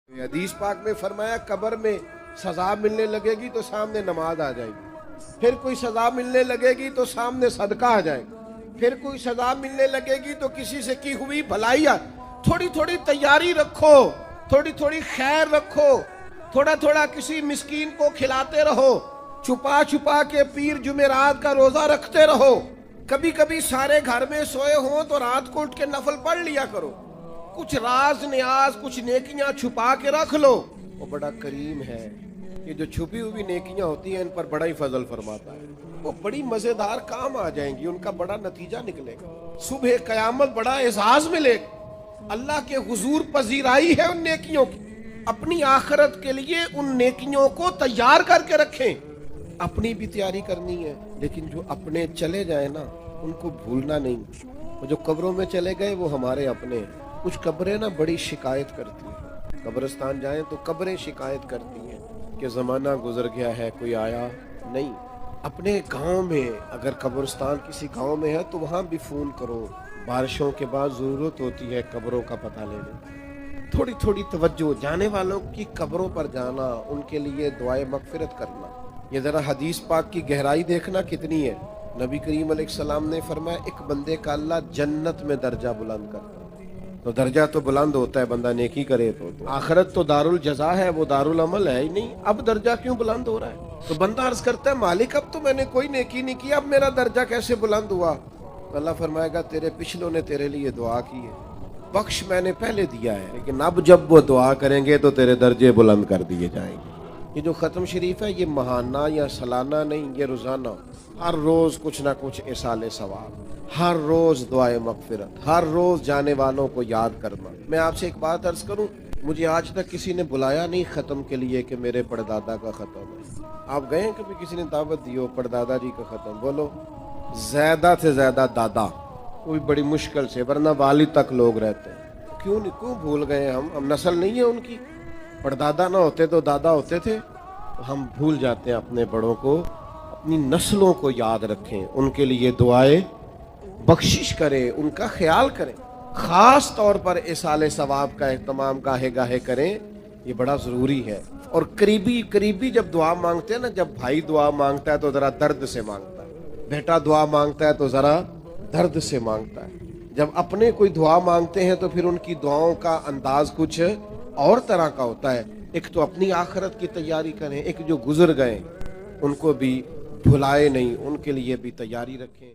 حدیث پاک میں فرمایا قبر میں سزا ملنے لگے گی تو سامنے نماز آ جائے گی، پھر کوئی سزا ملنے لگے گی تو سامنے صدقہ آ جائے گا، پھر کوئی سزا ملنے لگے گی تو کسی سے کی ہوئی بھلائی تھوڑی تھوڑی تیاری رکھو، تھوڑی تھوڑی خیر رکھو، تھوڑا تھوڑا کسی مسکین کو کھلاتے رہو، چھپا چھپا کے پیر جمعرات کا روزہ رکھتے رہو، کبھی کبھی سارے گھر میں سوئے ہوں تو رات کو اٹھ کے نفل پڑھ لیا کرو، کچھ راز نیاز کچھ نیکیاں چھپا کے رکھ لو۔ وہ بڑا کریم ہے، یہ جو چھپی ہوئی نیکیاں ہوتی ہیں ان پر بڑا ہی فضل فرماتا ہے، وہ بڑی مزیدار کام آ جائیں گی، ان کا بڑا نتیجہ نکلے گا، صبح قیامت بڑا اعزاز ملے گا، اللہ کے حضور پذیرائی ہے ان نیکیوں کی۔ اپنی آخرت کے لیے ان نیکیوں کو تیار کر کے رکھیں، اپنی بھی تیاری کرنی ہے، لیکن جو اپنے چلے جائیں نا ان کو بھولنا نہیں، وہ جو قبروں میں چلے گئے وہ ہمارے اپنے ہیں۔ کچھ قبریں نا بڑی شکایت کرتی ہیں، قبرستان جائیں تو قبریں شکایت کرتی ہیں کہ زمانہ گزر گیا ہے کوئی آیا نہیں۔ اپنے گاؤں میں اگر قبرستان کسی گاؤں میں ہے تو وہاں بھی فون کرو، بارشوں کے بعد ضرورت ہوتی ہے قبروں کا پتہ لینے، تھوڑی تھوڑی توجہ، جانے والوں کی قبروں پر جانا، ان کے لیے دعائے مغفرت کرنا۔ یہ ذرا حدیث پاک کی گہرائی دیکھنا کتنی ہے۔ نبی کریم علیہ السلام نے فرمایا ایک بندے کا اللہ جنت میں درجہ بلند کرتا ہے، تو درجہ تو بلند ہوتا ہے بندہ نیکی کرے تو آخرت تو دار الجزا ہے، وہ دار العمل ہے ہی نہیں، اب درجہ کیوں بلند ہو رہا ہے؟ تو بندہ عرض کرتا ہے مالک اب تو میں نے کوئی نیکی نہیں کی، اب میرا درجہ کیسے بلند ہوا؟ اللہ فرمائے گا تیرے پچھلوں نے تیرے لیے دعا کی ہے، بخش میں نے پہلے دیا ہے، لیکن اب جب وہ دعا کریں گے تو تیرے درجے بلند کر دیے جائیں گے۔ یہ جو ختم شریف ہے یہ ماہانہ یا سالانہ نہیں، یہ روزانہ، ہر روز کچھ نہ کچھ اصالِ ثواب، ہر روز دعائے مغفرت، ہر روز جانے والوں کو یاد کرنا۔ میں آپ سے ایک بات عرض کروں، مجھے آج تک کسی نے بلایا نہیں ختم کے لیے کہ میرے پڑدادا کا ختم ہے۔ آپ گئے ہیں کبھی کسی نے دعوت دی ہو پڑدادا جی کا ختم؟ بولو زیادہ سے زیادہ دادا، کوئی بڑی مشکل سے، ورنہ والد تک لوگ رہتے ہیں۔ کیوں بھول گئے ہم نسل نہیں ہے ان کی؟ پردادا نہ ہوتے تو دادا ہوتے تھے، تو ہم بھول جاتے ہیں اپنے بڑوں کو۔ اپنی نسلوں کو یاد رکھیں، ان کے لیے دعائیں بخشش کریں، ان کا خیال کریں، خاص طور پر اصالِ ثواب کا اہتمام گاہے گاہے کریں، یہ بڑا ضروری ہے۔ اور قریبی جب دعا مانگتے ہیں نا، جب بھائی دعا مانگتا ہے تو ذرا درد سے مانگتا ہے، بیٹا دعا مانگتا ہے تو ذرا درد سے مانگتا ہے، جب اپنے کوئی دعا مانگتے ہیں تو پھر ان کی دعاؤں کا انداز کچھ اور طرح کا ہوتا ہے۔ ایک تو اپنی آخرت کی تیاری کریں، ایک جو گزر گئے ان کو بھی بھلائے نہیں، ان کے لیے بھی تیاری رکھیں۔